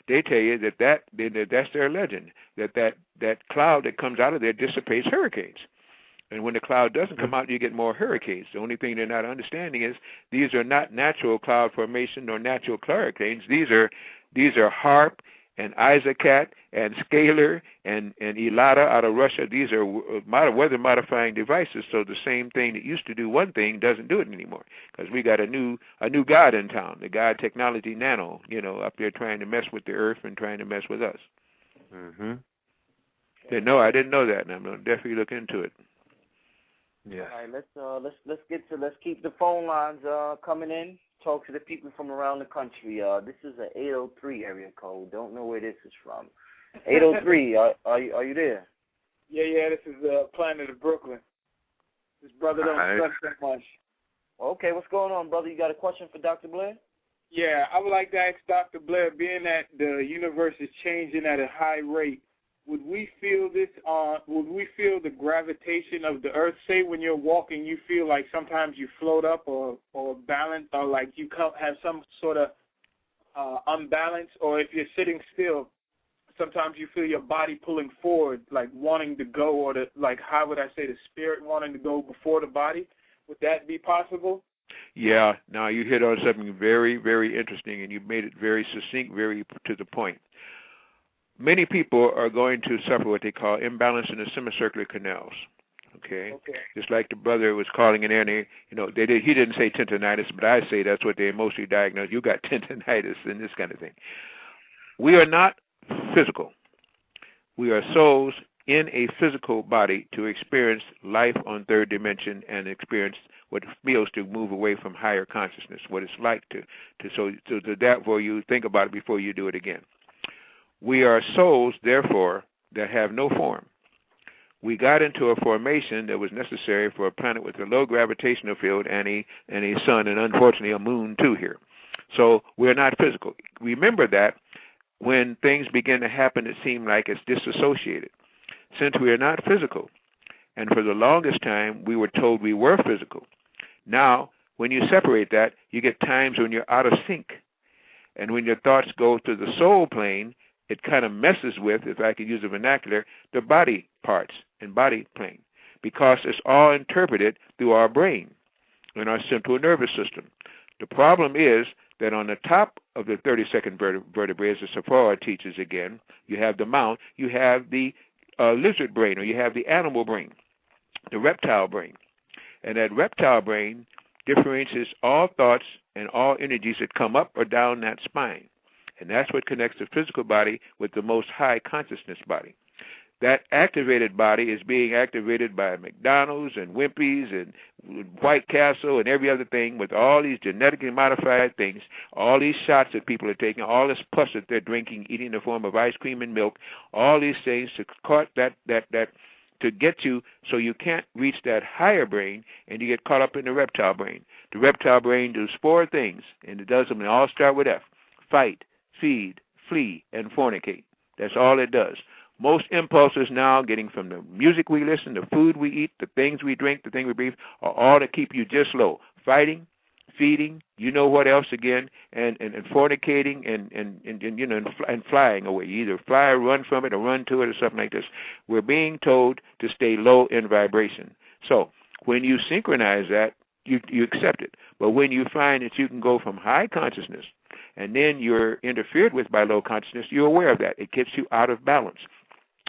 they tell you that's their legend, that cloud that comes out of there dissipates hurricanes. And when the cloud doesn't come out, you get more hurricanes. The only thing they're not understanding is these are not natural cloud formation or natural hurricanes. These are HARP and Isaacat and Scalar and Elata out of Russia. These are weather modifying devices. So the same thing that used to do one thing doesn't do it anymore, because we got a new god in town, the god Technology Nano, up there trying to mess with the earth and trying to mess with us. Mm-hmm. No, I didn't know that, and I'm going to definitely look into it. Yeah. All right, let's keep the phone lines coming in. Talk to the people from around the country. This is an 803 area code. Don't know where this is from. 803, are you there? Yeah, this is Planet of Brooklyn. This brother don't stress that much. Okay, what's going on, brother? You got a question for Dr. Blaire? Yeah, I would like to ask Dr. Blaire, being that the universe is changing at a high rate, would we feel the gravitation of the earth? Say when you're walking, you feel like sometimes you float up or balance, or like you have some sort of unbalance, or if you're sitting still, sometimes you feel your body pulling forward, like wanting to go, or how would I say, the spirit wanting to go before the body? Would that be possible? Yeah, now you hit on something very, very interesting, and you made it very succinct, very to the point. Many people are going to suffer what they call imbalance in the semicircular canals. Okay. Just like the brother was calling in there, and he didn't say tendonitis, but I say that's what they mostly diagnose. You got tendonitis and this kind of thing. We are not physical. We are souls in a physical body to experience life on third dimension and experience what it feels to move away from higher consciousness, what it's like so therefore you think about it before you do it again. We are souls, therefore, that have no form. We got into a formation that was necessary for a planet with a low gravitational field and a sun, and unfortunately a moon too here. So we're not physical. Remember that when things begin to happen, it seems like it's disassociated. Since we are not physical, and for the longest time we were told we were physical, now when you separate that, you get times when you're out of sync. And when your thoughts go to the soul plane, it kind of messes with, if I could use a vernacular, the body parts and body plane, because it's all interpreted through our brain and our central nervous system. The problem is that on the top of the 32nd vertebrae, as the Sephora teaches again, you have the mount, you have the lizard brain, or you have the animal brain, the reptile brain. And that reptile brain differentiates all thoughts and all energies that come up or down that spine. And that's what connects the physical body with the most high consciousness body. That activated body is being activated by McDonald's and Wimpy's and White Castle and every other thing, with all these genetically modified things, all these shots that people are taking, all this pus that they're drinking, eating in the form of ice cream and milk, all these things to caught that to get you so you can't reach that higher brain, and you get caught up in the reptile brain. The reptile brain does 4 things, and it does them, and all start with F: fight, feed, flee, and fornicate. That's all it does. Most impulses now, getting from the music we listen, the food we eat, the things we drink, the things we breathe, are all to keep you just low. Fighting, feeding, you know what else again, and fornicating and flying away. You either fly or run from it or run to it or something like this. We're being told to stay low in vibration. So when you synchronize that, you accept it. But when you find that you can go from high consciousness and then you're interfered with by low consciousness, you're aware of that. It gets you out of balance.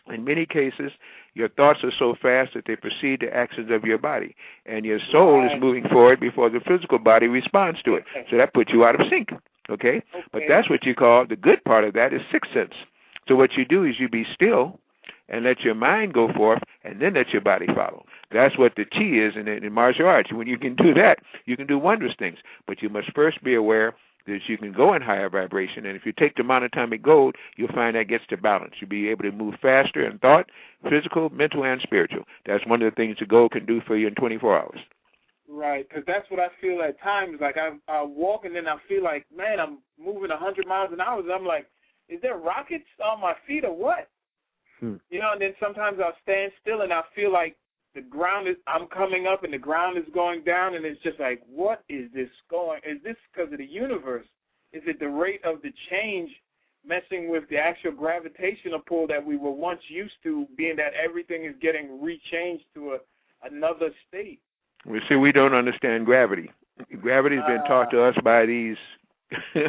In many cases, your thoughts are so fast that they precede the actions of your body, and your soul is moving forward before the physical body responds to it. So that puts you out of sync, okay? But that's what you call, the good part of that is sixth sense. So what you do is you be still and let your mind go forth, and then let your body follow. That's what the chi is in martial arts. When you can do that, you can do wondrous things. But you must first be aware that you can go in higher vibration, and if you take the monatomic gold, you'll find that gets to balance. You'll be able to move faster in thought, physical, mental, and spiritual. That's one of the things the gold can do for you in 24 hours. Right, because that's what I feel at times. Like I walk and then I feel like, man, I'm moving 100 miles an hour. And I'm like, is there rockets on my feet or what? And then sometimes I'll stand still and I feel like the ground is, I'm coming up and the ground is going down, and it's just like, what is this going? Is this because of the universe? Is it the rate of the change messing with the actual gravitational pull that we were once used to, being that everything is getting rechanged to another state. We see we don't understand gravity. Gravity's been taught to us by these,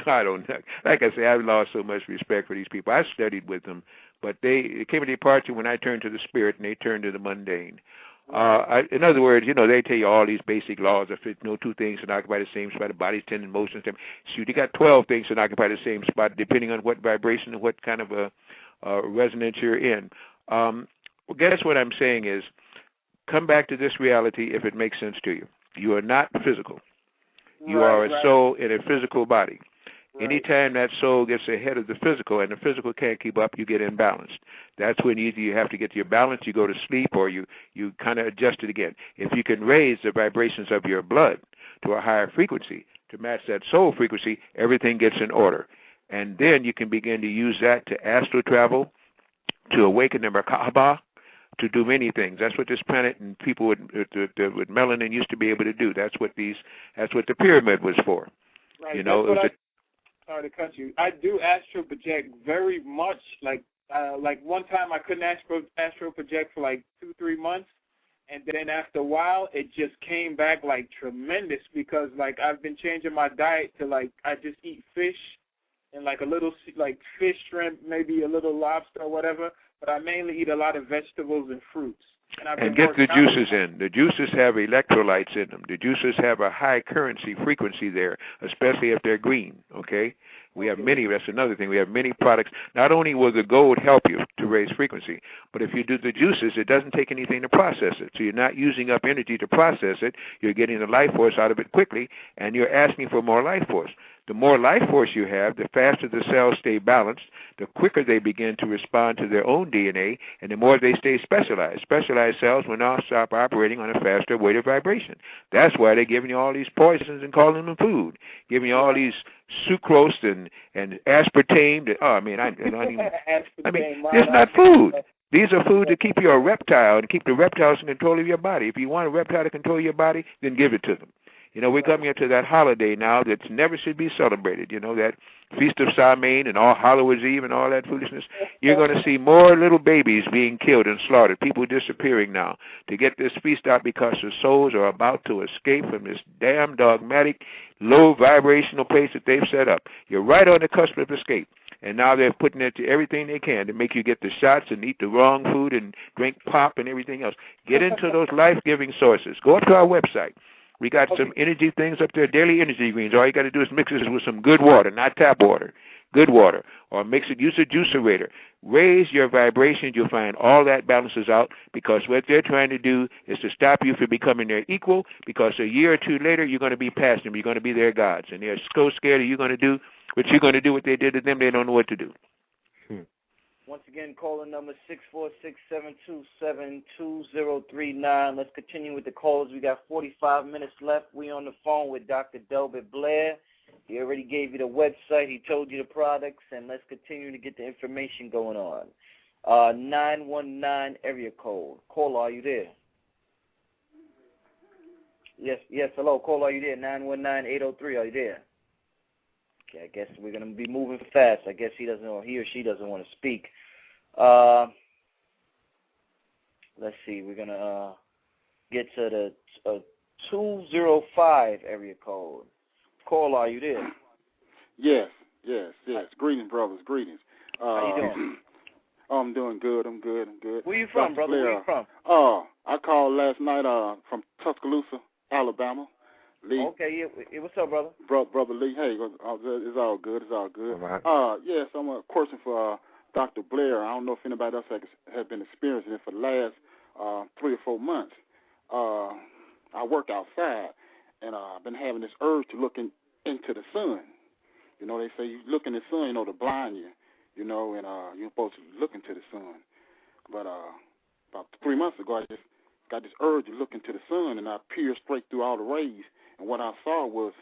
I don't know. Like I say, I've lost so much respect for these people. I studied with them, but it came to departure when I turned to the spirit and they turned to the mundane. In other words, they tell you all these basic laws of no two things can occupy the same spot, the body's 10 in motion. Shoot, you got 12 things that occupy the same spot, depending on what vibration and what kind of a resonance you're in. Well, guess what I'm saying is, come back to this reality if it makes sense to you. You are not physical. You are a soul in a physical body. Right. Anytime that soul gets ahead of the physical and the physical can't keep up, you get imbalanced. That's when either you have to get your balance, you go to sleep, or you kind of adjust it again. If you can raise the vibrations of your blood to a higher frequency to match that soul frequency, everything gets in order. And then you can begin to use that to astral travel, to awaken the Merkaba, to do many things. That's what this planet and people with melanin used to be able to do. That's what the pyramid was for. Right. Sorry to cut you. I do astral project very much. Like one time I couldn't astral project for like 2-3 months, and then after a while it just came back like tremendous, because like I've been changing my diet to like I just eat fish and like a little like fish, shrimp, maybe a little lobster or whatever. But I mainly eat a lot of vegetables and fruits. And get the juices in. The juices have electrolytes in them. The juices have a high currency frequency there, especially if they're green, okay? We have many, that's another thing. We have many products. Not only will the gold help you to raise frequency, but if you do the juices, it doesn't take anything to process it. So you're not using up energy to process it. You're getting the life force out of it quickly, and you're asking for more life force. The more life force you have, the faster the cells stay balanced, the quicker they begin to respond to their own DNA, and the more they stay specialized. Specialized cells will now stop operating on a faster weighted vibration. That's why they're giving you all these poisons and calling them food, giving you all these sucrose and aspartame. It's not food. These are food to keep you a reptile and keep the reptiles in control of your body. If you want a reptile to control your body, then give it to them. We're coming up to that holiday now that never should be celebrated, that Feast of Samhain and all Hallows Eve and all that foolishness. You're going to see more little babies being killed and slaughtered, people disappearing now to get this feast out because the souls are about to escape from this damn dogmatic, low vibrational place that they've set up. You're right on the cusp of escape. And now they're putting it to everything they can to make you get the shots and eat the wrong food and drink pop and everything else. Get into those life-giving sources. Go up to our website. We got some energy things up there, daily energy greens. All you got to do is mix this with some good water, not tap water, good water, or mix it, use a juicerator. Raise your vibrations. You'll find all that balances out, because what they're trying to do is to stop you from becoming their equal, because a year or two later you're going to be past them. You're going to be their gods, and they're so scared of you going to do what you're going to do what they did to them. They don't know what to do. Once again, calling number 646-727-2039. Let's continue with the calls. We got 45 minutes left. We on the phone with Dr. Delbert Blaire. He already gave you the website. He told you the products, and let's continue to get the information going on. 919 area code. Caller, are you there? Yes, hello. Caller, are you there? 919-803, are you there? Okay, I guess we're going to be moving fast. I guess he or she doesn't want to speak. Let's see. We're going to get to the 205 area code. Caller, are you there? Yes. Greetings, brothers. Greetings. How you doing? I'm doing good. I'm good. Where you from, brother? Where you from? I called last night from Tuscaloosa, Alabama. Lee. Okay, yeah. What's up, brother? Brother Lee, hey, it's all good. All right. Yes, I'm a question for Dr. Blaire. I don't know if anybody else has been experiencing it for the last 3 or 4 months. I work outside, and I've been having this urge to look into the sun. They say you look in the sun, to blind you, and you're supposed to look into the sun. But about 3 months ago, I just got this urge to look into the sun, and I peered straight through all the rays. And what I saw was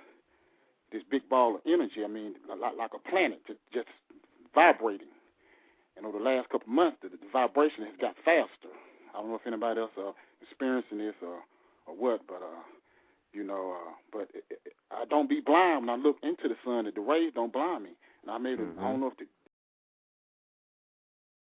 this big ball of energy, like a planet, just vibrating. The last couple of months, the vibration has got faster. I don't know if anybody else experiencing this or what, but, I don't be blind when I look into the sun. The rays don't blind me. And I don't know if